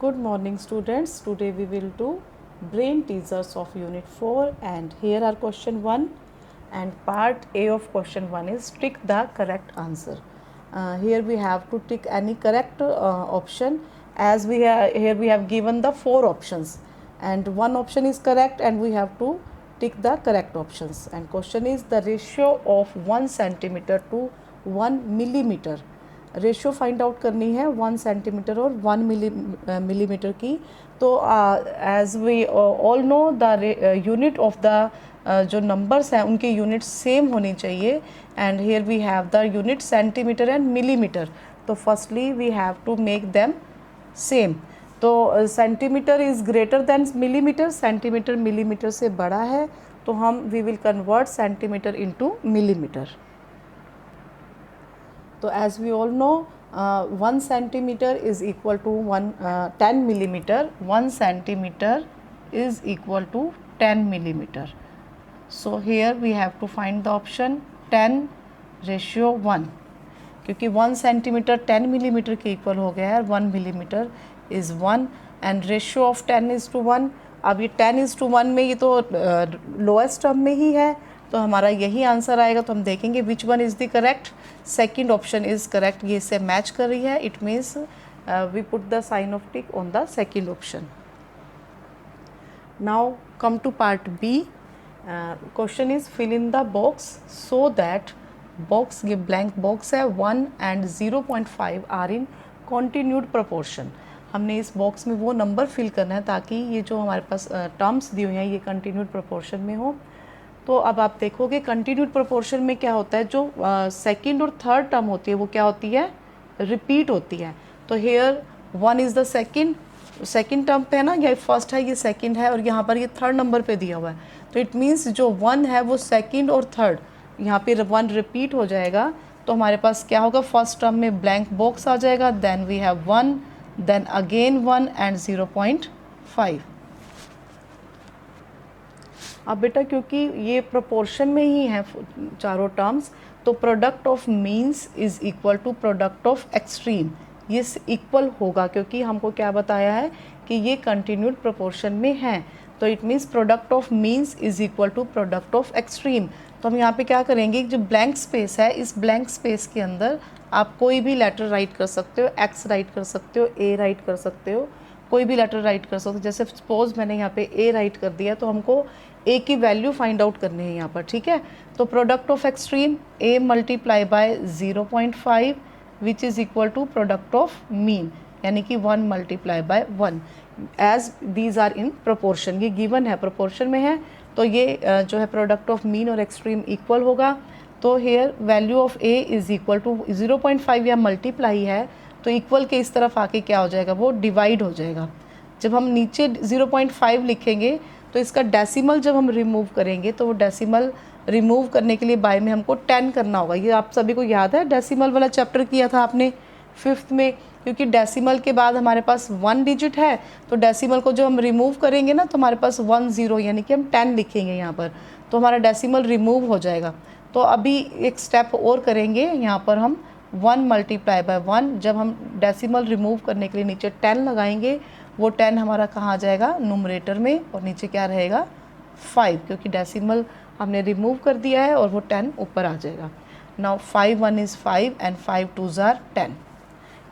Good morning students. Today we will do brain teasers of unit 4 and here are question 1 and part A of question 1 is tick the correct answer. Here we have to tick any correct option as here we have given the 4 options and one option is correct and we have to tick the correct options and question is the ratio of 1 centimeter to 1 millimeter. Ratio find out करनी है 1 centimetre और 1 millimetre की. तो as we all know the unit of the जो numbers हैं उनके unit same होनी चाहिए and here we have the unit centimetre and millimetre. तो firstly we have to make them same. तो centimetre is greater than millimetre, centimetre millimetre से बड़ा है तो हम we will convert centimetre into millimetre. तो as we all know 1 centimetre is equal to 10 millimetre. 1 centimetre is equal to 10 millimetre. So here we have to find the option 10 ratio 1 क्योंकि 1 centimetre 10 millimetre के equal हो गया है. 1 millimetre is 1 and ratio of 10 is to 1. अब ये 10 is to 1 में ये तो लोएस्ट टर्म में ही है तो हमारा यही आंसर आएगा. तो हम देखेंगे which one is the correct. Second option is correct. ये इससे मैच कर रही है. It means we put the sign of tick on the second option. Now come to part B. Question is fill in the box so that box ये blank box है 1 and 0.5 are in continued proportion. हमने इस box में वो number fill करना है ताकि ये जो हमारे पास टर्म्स दी हुई हैं ये कंटिन्यूड प्रपोर्शन में हो. तो अब आप देखोगे कंटिन्यूड प्रोपोर्शन में क्या होता है, जो सेकंड और थर्ड टर्म होती है वो क्या होती है, रिपीट होती है. तो here 1 is the second term पे है ना, ये फर्स्ट है ये सेकंड है और यहाँ पर ये थर्ड नंबर पे दिया हुआ है. तो इट मीन्स जो 1 है वो सेकंड और थर्ड यहाँ पे 1 रिपीट हो जाएगा. तो हमारे पास क्या होगा, फर्स्ट टर्म में ब्लैंक बॉक्स आ जाएगा, then we have 1, then again 1 and 0.5. अब बेटा क्योंकि ये प्रोपोर्शन में ही है चारों टर्म्स तो product of means is equal to product of extreme. ये इक्वल होगा क्योंकि हमको क्या बताया है कि ये कंटिन्यूड प्रोपोर्शन में है. तो it means product of means is equal to product of extreme. तो हम यहाँ पे क्या करेंगे, जो ब्लैंक स्पेस है इस ब्लैंक स्पेस के अंदर आप कोई भी लेटर राइट कर सकते हो. एक्स राइट कर सकते हो, ए राइट कर सकते हो, कोई भी लेटर राइट कर सकते हो. जैसे सपोज मैंने यहाँ पे ए राइट कर दिया तो हमको ए की वैल्यू फाइंड आउट करनी है यहाँ पर. ठीक है, तो product of extreme A multiply by 0.5 which is equal to product of mean यानी कि 1 multiply by 1 as these are in proportion. ये गिवन है, प्रोपोर्शन में है तो ये जो है प्रोडक्ट ऑफ मीन और एक्सट्रीम इक्वल होगा. तो here value of A is equal to 0.5 या मल्टीप्लाई है तो इक्वल के इस तरफ आके क्या हो जाएगा, वो डिवाइड हो जाएगा. जब हम नीचे 0.5 लिखेंगे तो इसका डेसिमल जब हम रिमूव करेंगे तो वो डेसिमल रिमूव करने के लिए बाय में हमको 10 करना होगा. ये आप सभी को याद है, डेसिमल वाला चैप्टर किया था आपने 5th में. क्योंकि डेसिमल के बाद हमारे पास 1 डिजिट है तो डेसिमल को जो हम रिमूव करेंगे ना तो हमारे पास 1 0 यानी कि हम 10 लिखेंगे यहाँ पर तो हमारा डेसिमल रिमूव हो जाएगा. तो अभी एक स्टेप और करेंगे, यहाँ पर हम 1 मल्टीप्लाई बाय 1 जब हम डेसिमल रिमूव करने के लिए नीचे 10 लगाएंगे वो 10 हमारा कहाँ आ जाएगा, नुमरेटर में, और नीचे क्या रहेगा 5 क्योंकि डेसिमल हमने रिमूव कर दिया है और वो 10 ऊपर आ जाएगा. Now 5 1 is 5 and 5 2s are 10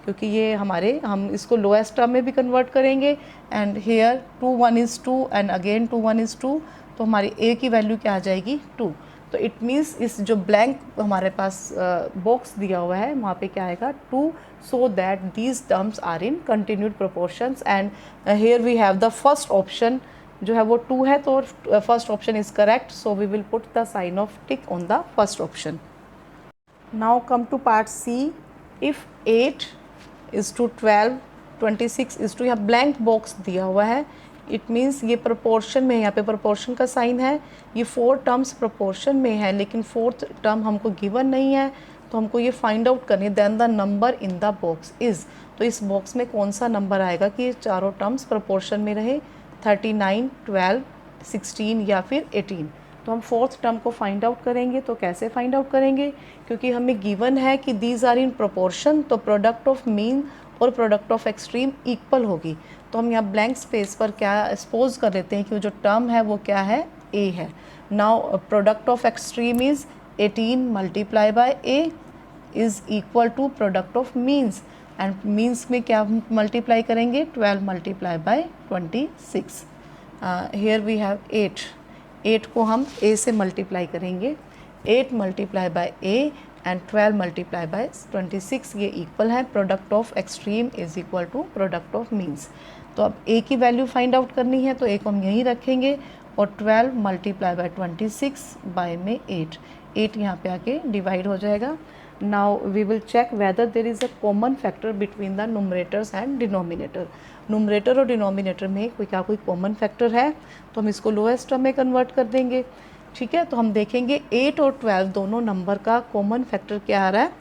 क्योंकि ये हम इसको लोएस्ट टर्म में भी कन्वर्ट करेंगे and here 2 1 is 2 and again 2 1 is 2 तो हमारी ए की वैल्यू क्या आ जाएगी 2. तो इट मीन्स इस जो ब्लैंक हमारे पास बॉक्स दिया हुआ है वहाँ पे क्या आएगा 2 so that these terms are in continued proportions and here we have the first option जो है वो 2 है तो first option is correct. So we will put the sign of tick on the first option. Now come to part C. If 8 is to 12 26 is to, यहाँ blank box दिया हुआ है. It means ये प्रोपोर्शन में, यहाँ पे proportion का sign है. ये 4 टर्म्स प्रोपोर्शन में है लेकिन 4th टर्म हमको गिवन नहीं है तो हमको ये फाइंड आउट करनी है. Then the number in the box is, तो इस बॉक्स में कौन सा नंबर आएगा कि ये चारों टर्म्स प्रोपोर्शन में रहे, 39 12 16 या फिर 18. तो हम 4th टर्म को फाइंड आउट करेंगे. तो कैसे फाइंड आउट करेंगे, क्योंकि हमें गिवन है कि दीज आर इन प्रोपोर्शन तो प्रोडक्ट ऑफ मीन और प्रोडक्ट ऑफ एक्सट्रीम इक्वल होगी। तो हम यहाँ ब्लैंक स्पेस पर क्या सपोज कर देते हैं कि जो टर्म है वो क्या है, ए है। Now product of extreme is 18 multiply by A is equal to product of means, and means में क्या मल्टीप्लाई करेंगे, 12 multiply by 26। Here we have 8 को हम a से मल्टीप्लाई करेंगे, 8 multiply by a and 12 multiply by 26, ये equal है product of extreme is equal to product of means. तो अब a की वैल्यू फाइंड आउट करनी है, तो a को हम यहीं रखेंगे और 12 मल्टीप्लाई बाय 26 बाय में 8 यहाँ पे आके डिवाइड हो जाएगा। Now we will check whether there is a common factor between the numerators and denominator. Numerator और डिनोमिनेटर में कोई कॉमन फैक्टर है तो हम इसको लोएस्ट टर्म में कन्वर्ट कर देंगे, ठीक है। तो हम देखेंगे 8 और 12 दोनों नंबर का कॉमन फैक्टर क्या आ रहा है,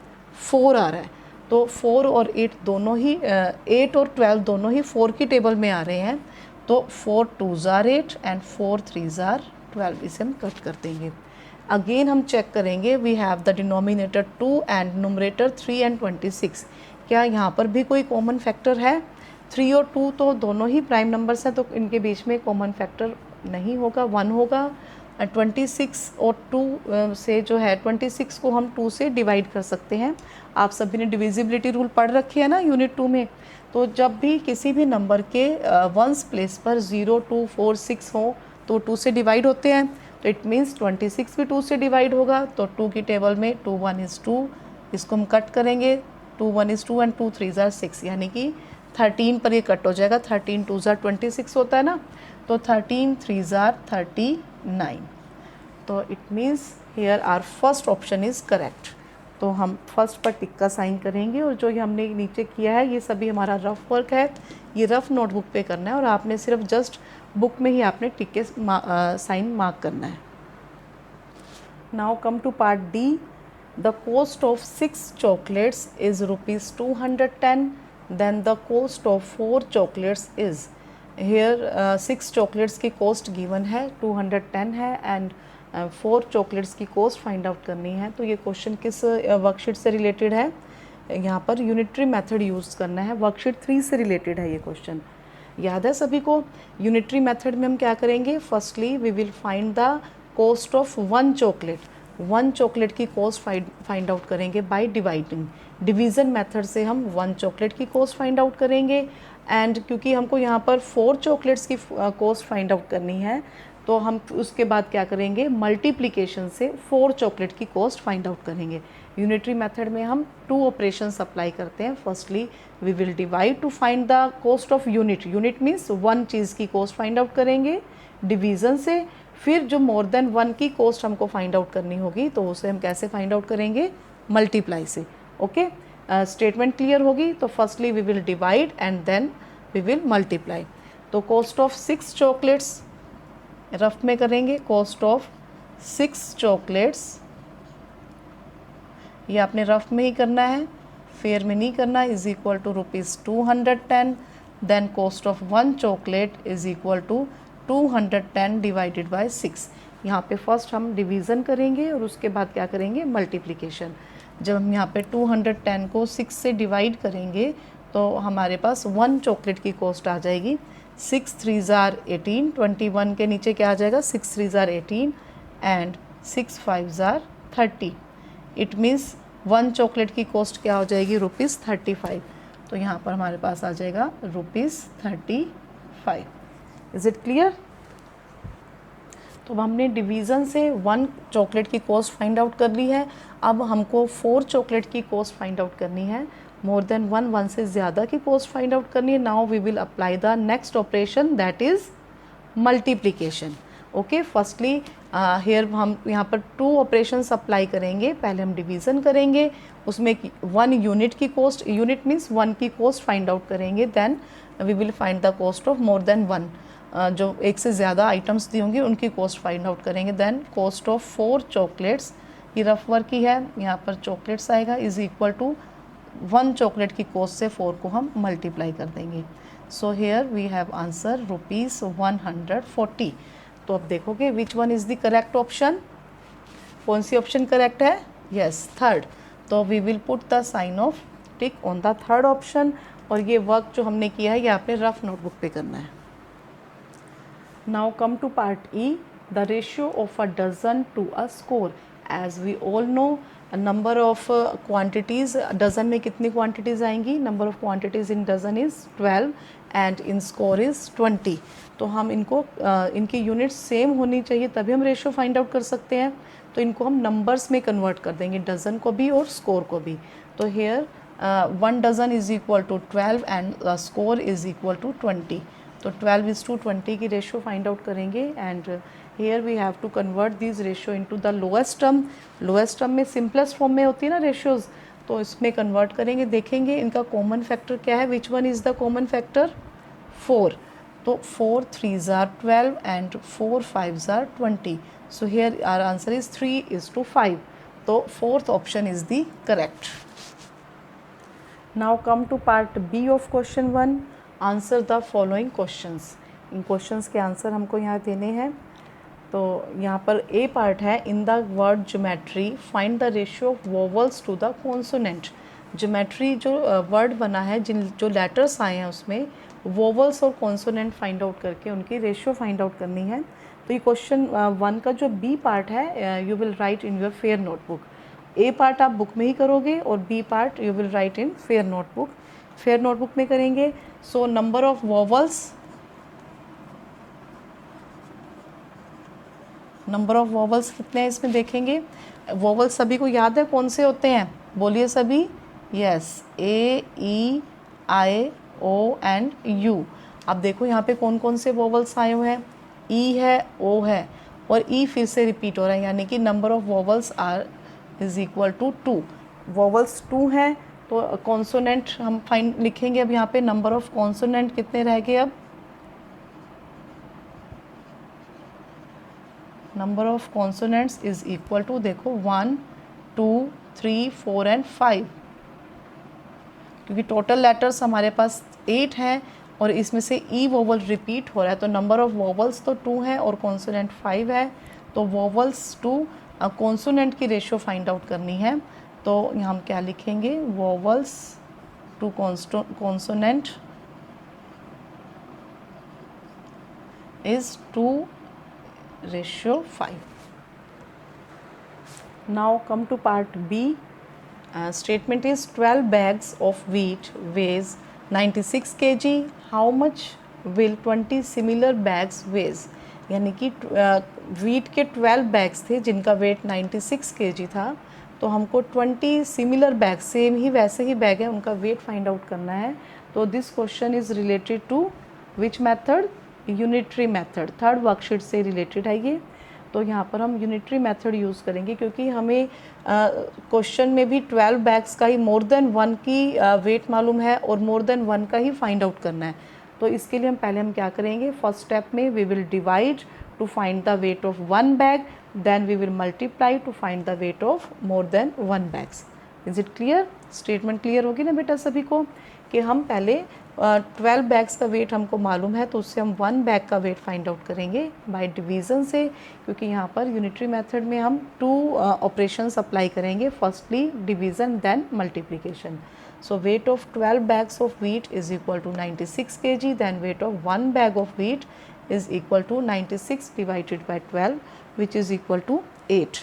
4 आ रहा है। तो 4 और 8 दोनों ही 8 और 12 दोनों ही 4 की टेबल में आ रहे हैं। तो 4 2s are 8 and 4 3s are 12, इसे हम कट कर देंगे। अगेन हम चेक करेंगे, we have the denominator 2 and numerator 3 and 26। क्या यहाँ पर भी कोई कॉमन फैक्टर है? 3 और 2 तो दोनों ही प्राइम नंबर्स हैं, तो इनके बीच में कॉमन फैक्टर नहीं होगा, 1 होगा। 26 और 2 से जो है 26 को हम 2 से डिवाइड कर सकते हैं। आप सभी ने डिविजिबिलिटी रूल पढ़ रखी है ना यूनिट 2 में। तो जब भी किसी भी नंबर के वंस प्लेस पर 0 2 4 6 हो तो 2 से डिवाइड होते हैं। तो इट मीन्स 26 भी 2 से डिवाइड होगा। तो 2 की टेबल में 2 1 is 2, इसको हम कट करेंगे, 2 1 is 2 एंड 2 3s are 6, यानी कि 13 पर ये कट हो जाएगा। 13 2s are 26 होता है ना, तो 13 3s are 39। तो it means here are first option is correct. तो हम फर्स्ट पर टिक का साइन करेंगे, और जो ये हमने नीचे किया है ये सभी हमारा रफ वर्क है, ये रफ नोटबुक पे करना है और आपने सिर्फ जस्ट बुक में ही आपने टिक के साइन मार्क करना है। Now come to part D. The cost of 6 chocolates is ₹210, then the cost of 4 chocolates is, here 6 chocolates की कॉस्ट गिवन है 210 है एंड 4 चॉकलेट्स की कॉस्ट फाइंड आउट करनी है। तो ये क्वेश्चन किस वर्कशीट से रिलेटेड है? यहाँ पर यूनिटरी मेथड यूज़ करना है, वर्कशीट 3 से रिलेटेड है ये क्वेश्चन। याद है सभी को? यूनिटरी मेथड में हम क्या करेंगे, firstly we will find the cost of 1 chocolate. 1 chocolate की कॉस्ट फाइंड आउट करेंगे बाय डिवाइडिंग। डिवीज़न मेथड से हम 1 चॉकलेट की कॉस्ट फाइंड आउट करेंगे, एंड क्योंकि हमको यहाँ पर 4 चॉकलेट्स की कॉस्ट फाइंड आउट करनी है तो हम उसके बाद क्या करेंगे, मल्टीप्लिकेशन से 4 चॉकलेट की कॉस्ट फाइंड आउट करेंगे। यूनिटरी मेथड में हम 2 ऑपरेशंस अप्लाई करते हैं। Firstly we will divide to find the cost of unit. Unit means 1 चीज़ की कॉस्ट फाइंड आउट करेंगे डिवीज़न से, फिर जो मोर देन 1 की कॉस्ट हमको फाइंड आउट करनी होगी तो उसे हम कैसे फाइंड आउट करेंगे, मल्टीप्लाई से। ओके, स्टेटमेंट क्लियर होगी? तो firstly we will divide and then we will multiply. तो कॉस्ट ऑफ 6 चॉकलेट्स रफ में करेंगे, कॉस्ट ऑफ 6 चॉकलेट्स, ये आपने रफ में ही करना है, फेयर में नहीं करना, is equal to ₹210। Then cost of 1 chocolate is equal to 210 divided by 6। यहाँ पे फर्स्ट हम डिवीज़न करेंगे और उसके बाद क्या करेंगे, मल्टीप्लिकेशन। जब हम यहाँ पे 210 को 6 से डिवाइड करेंगे तो हमारे पास 1 चॉकलेट की कॉस्ट आ जाएगी 6 3s are 18, 21 के नीचे क्या आ जाएगा, 6 3s are 18 and 6 5s are 30। It means 1 chocolate की कॉस्ट क्या हो जाएगी, ₹35। तो यहाँ पर हमारे पास आ जाएगा ₹35। Is it clear? तो हमने डिवीज़न से 1 चॉकलेट की कॉस्ट फाइंड आउट कर ली है। अब हमको 4 चॉकलेट की कॉस्ट फाइंड आउट करनी है, मोर देन 1 से ज़्यादा की कॉस्ट फाइंड आउट करनी है। Now we will apply the next operation that is multiplication. Okay, firstly here हम यहाँ पर 2 ऑपरेशंस अप्लाई करेंगे। पहले हम डिवीज़न करेंगे, उसमें 1 यूनिट की कॉस्ट, यूनिट मीन्स 1 की कॉस्ट फाइंड आउट करेंगे। Then we will find the cost of more than 1, जो 1 से ज़्यादा आइटम्स दी होंगी उनकी कॉस्ट फाइंड आउट करेंगे। देन कॉस्ट ऑफ 4 चॉकलेट्स, ये रफ वर्क ही है, यहाँ पर चॉकलेट्स आएगा, इज़ इक्वल टू 1 चॉकलेट की कॉस्ट से 4 को हम मल्टीप्लाई कर देंगे। So here we have answer ₹140। तो अब देखोगे which one is the correct option, कौन सी ऑप्शन करेक्ट है? Yes, third. तो we will put the sign of tick on the third option. और ये वर्क जो हमने किया है ये आपने रफ नोटबुक पे करना है। Now come to part E, the ratio of a dozen to a score. As we all know number of quantities, dozen में कितनी क्वांटिटीज़ आएंगी, number of quantities in dozen is 12 and in score is 20। तो हम इनको इनकी units same होनी चाहिए तभी हम रेशियो फाइंड आउट कर सकते हैं। तो इनको हम नंबर्स में कन्वर्ट कर देंगे, डज़न को भी और स्कोर को भी। तो here 1 dozen is equal to 12 and score is equal to 20। तो 12:20 की रेशियो फाइंड आउट करेंगे and here we have to convert this ratio into the lowest term. Lowest term में सिंपलेस्ट फॉर्म में होती है ना रेशियोज़, तो इसमें कन्वर्ट करेंगे। देखेंगे इनका कॉमन फैक्टर क्या है, विच one is the common factor, 4। तो 4 3s are 12 and 4 5s are 20. So here our answer is 3:5. तो fourth option is the correct. Now come to part B of question 1. Answer the following questions. In questions के answer हमको यहाँ देने हैं। तो यहाँ पर ए पार्ट है, in the word geometry find the ratio of vowels to the consonant. Geometry जो वर्ड बना है, जो लेटर्स आए हैं उसमें वोवल्स और कॉन्सोनेंट फाइंड आउट करके उनकी रेशियो फाइंड आउट करनी है। तो ये क्वेश्चन 1 का जो बी पार्ट है you will write in your fair notebook. A part आप बुक में ही करोगे और B part you will write in fair notebook. Fair notebook में करेंगे। So number of vowels, number of vowels कितने हैं इसमें देखेंगे। वोवल्स सभी को याद है कौन से होते हैं, बोलिए सभी। Yes, A E I O and U. अब देखो यहाँ पे कौन कौन से वोवल्स आए हुए हैं, ई है, ओ है और ई फिर से रिपीट हो रहा है, यानी कि number of vowels are is equal to 2। Vowels 2 हैं तो कॉन्सोनेंट हम फाइंड लिखेंगे। अब यहाँ पे नंबर ऑफ कॉन्सोनेंट कितने रह गए, अब number of consonants is equal to, देखो 1 2 3 4 एंड 5, क्योंकि टोटल लेटर्स हमारे पास 8 हैं और इसमें से ई वोवल रिपीट हो रहा है। तो नंबर ऑफ वोवल्स तो 2 है और कॉन्सोनेंट 5 है। तो वोवल्स टू कॉन्सोनेंट की रेशियो फाइंड आउट करनी है। तो यहाँ हम क्या लिखेंगे, vowels to consonant is 2:5. Now come to part B. Statement is 12 bags of wheat weighs 96 kg. How much will 20 similar bags weighs? यानी कि wheat के 12 bags थे जिनका वेट 96 kg था। तो हमको 20 सिमिलर बैग, सेम ही वैसे ही बैग है, उनका वेट फाइंड आउट करना है। तो this question is related to which method, unitary method. Third worksheet से रिलेटेड है ये। तो यहाँ पर हम यूनिटरी मेथड यूज़ करेंगे क्योंकि हमें क्वेश्चन में भी 12 बैग्स का ही मोर देन 1 की वेट मालूम है और मोर देन 1 का ही फाइंड आउट करना है। तो इसके लिए हम क्या करेंगे, फर्स्ट स्टेप में we will divide to find the weight of 1 bag, then we will multiply to find the weight of more than 1 bags. Is it clear? Statement clear होगी ना बेटा सभी को, कि हम पहले 12 बैग्स का वेट हमको मालूम है तो उससे हम 1 बैग का वेट फाइंड आउट करेंगे बाय डिवीज़न से, क्योंकि यहाँ पर यूनिटरी मेथड में हम 2 ऑपरेशंस अप्लाई करेंगे, firstly division then multiplication. So weight of 12 bags of wheat is equal to 96 kg, then weight of 1 bag of wheat is equal to 96 divided by 12 which is equal to 8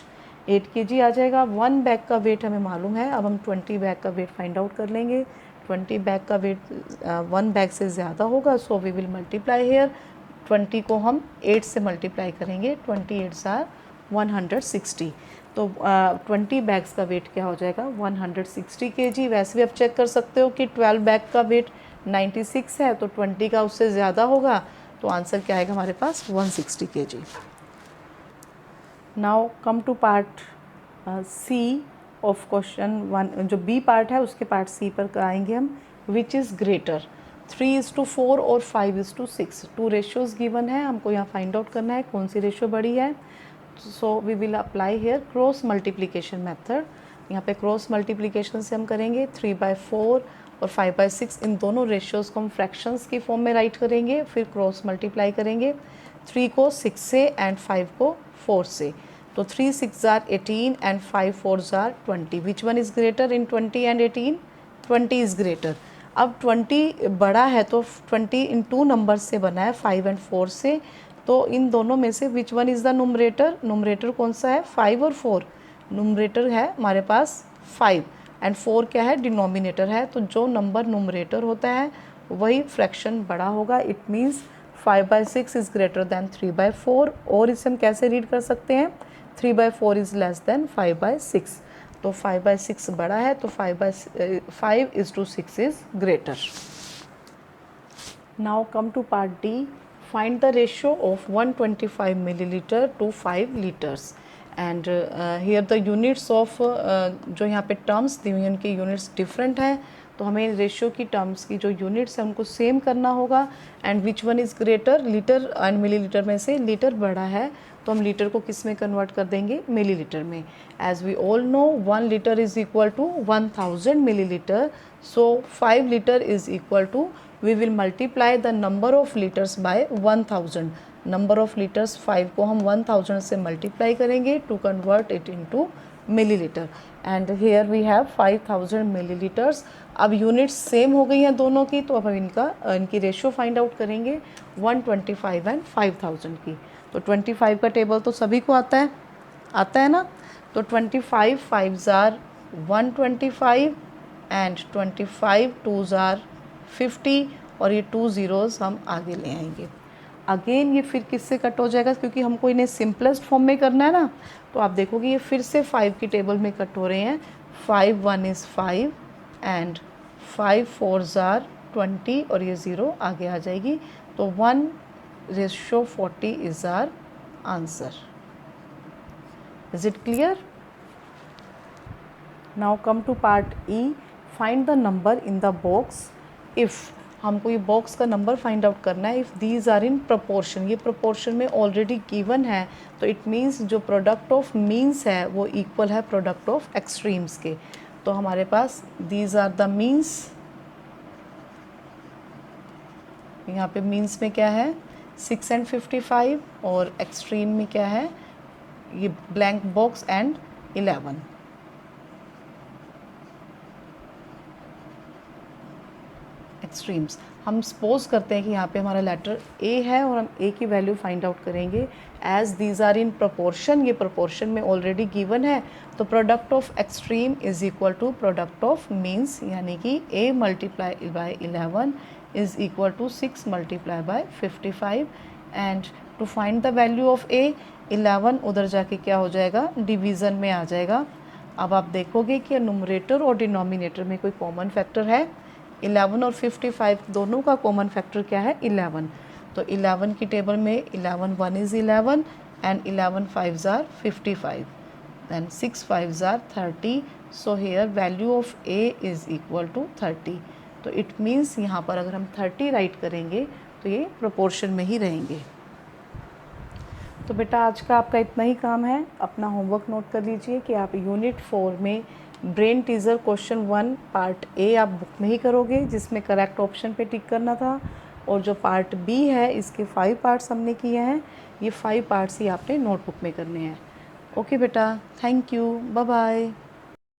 kg आ जाएगा। 1 bag का wait हमें मालूम है, अब हम 20 bag का weight find out कर लेंगे। 20 बैग का वेट 1 बैग से ज़्यादा होगा, so we will multiply here. 20 को हम 8 से मल्टीप्लाई करेंगे, 28 आर 160। तो 20 बैग्स का वेट क्या हो जाएगा, 160 kg। वैसे भी आप चेक कर सकते हो कि 12 बैग का वेट 96 है तो 20 का उससे ज़्यादा होगा, तो आंसर क्या आएगा हमारे पास, 160 kg। Now come to part C of question 1। जो बी पार्ट है उसके पार्ट सी पर आएंगे हम। विच इज़ ग्रेटर, 3:4 और 5:6। 2 रेशियोज़ गिवन है, हमको यहाँ फाइंड आउट करना है कौन सी रेशियो बड़ी है। So we will apply here cross multiplication method. यहाँ पे क्रॉस मल्टीप्लिकेशन से हम करेंगे 3/4 और 5/6, इन दोनों रेशियोज़ को हम फ्रैक्शंस की फॉर्म में राइट करेंगे, फिर क्रॉस मल्टीप्लाई करेंगे 3 को 6 से एंड 5 को 4 से। तो 3 6 are 18 and 5 4 are 20। Which one is greater in 20 and 18? 20 is greater. अब 20 बड़ा है तो 20 इन 2 नंबर से बना है 5 एंड 4 से, तो इन दोनों में से विच one is the numerator, numerator कौन सा है 5 और 4, नुमरेटर है हमारे पास 5 एंड 4 क्या है डिनोमिनेटर है, तो जो नंबर नुमरेटर होता है वही फ्रैक्शन बड़ा होगा। It means 5/6 is greater than 3/4, और इसे हम कैसे रीड कर सकते हैं 3/4 इज़ लेस दैन 5/6, तो 5/6 बड़ा है तो 5/6 is greater. Now come to part D, find the ratio of 125 milliliter to 5 liters and here the units of जो यहाँ पे टर्म्स दी हुई हैं उनके यूनिट्स डिफरेंट हैं, तो हमें रेशियो की टर्म्स की जो यूनिट्स हैं उनको सेम करना होगा। And which one is greater, litre and millilitre में से लीटर बड़ा है तो हम लीटर को किस में कन्वर्ट कर देंगे मिलीलीटर में। As we all know 1 liter is equal to 1000 milliliter, सो 5 liter is equal to, we will multiply the number of liters by 1000, number of liters 5 को हम 1000 से मल्टीप्लाई करेंगे to convert it into milliliter, and here we have 5000 milliliters. अब units same हो गई हैं दोनों की, तो अब हम इनकी रेशियो फाइंड आउट करेंगे 125 एंड 5000 की। तो 25 का टेबल तो सभी को आता है ना, तो 25 5s are 125 and 25 2s are 50, और ये 2 zeros हम आगे ले आएंगे। अगेन ये फिर किससे कट हो जाएगा, क्योंकि हमको इन्हें सिंपलेस्ट फॉर्म में करना है ना, तो आप देखोगे ये फिर से 5 की टेबल में कट हो रहे हैं। 5 1 is 5 एंड 5 4s are 20, और ये 0 आगे आ जाएगी, तो 1:40 is our answer. Is it clear? Now come to part E, find the number in the box if, हमको ये बॉक्स का नंबर फाइंड आउट करना है। If these are in proportion, ये प्रोपोर्शन में ऑलरेडी गिवन है, तो इट मीन्स जो प्रोडक्ट ऑफ मीन्स है वो इक्वल है प्रोडक्ट ऑफ एक्सट्रीम्स के। तो हमारे पास दीज आर द मीन्स, यहाँ पे मीन्स में क्या है 6 एंड 55, और एक्सट्रीम में क्या है ये ब्लैंक बॉक्स एंड 11। एक्सट्रीम्स हम सपोज करते हैं कि यहाँ पे हमारा लेटर ए है और हम ए की वैल्यू फाइंड आउट करेंगे। As these are in proportion, ये प्रोपोर्शन में ऑलरेडी गिवन है, तो product of extreme is equal to product of means, यानी कि a multiply by 11 is equal to 6 multiply by 55। And to find the value of a, 11 उधर जाके क्या हो जाएगा डिवीज़न में आ जाएगा। अब आप देखोगे कि नुमरेटर और डिनोमिनेटर में कोई कॉमन फैक्टर है, 11 और 55 दोनों का कॉमन फैक्टर क्या है 11, तो 11 की टेबल में 11 1 is 11 and 11 5s are 55 then 6 5s are 30, so here value of a is equal to 30। तो इट मीन्स यहाँ पर अगर हम 30 राइट करेंगे तो ये प्रोपोर्शन में ही रहेंगे। तो बेटा आज का आपका इतना ही काम है, अपना होमवर्क नोट कर लीजिए कि आप यूनिट 4 में brain teaser question 1 part A आप बुक में ही करोगे, जिसमें करेक्ट ऑप्शन पे टिक करना था, और जो पार्ट बी है इसके 5 पार्ट्स हमने किए हैं, ये 5 पार्ट्स ही आपने नोटबुक में करने हैं। ओके बेटा, थैंक यू, बाय बाय।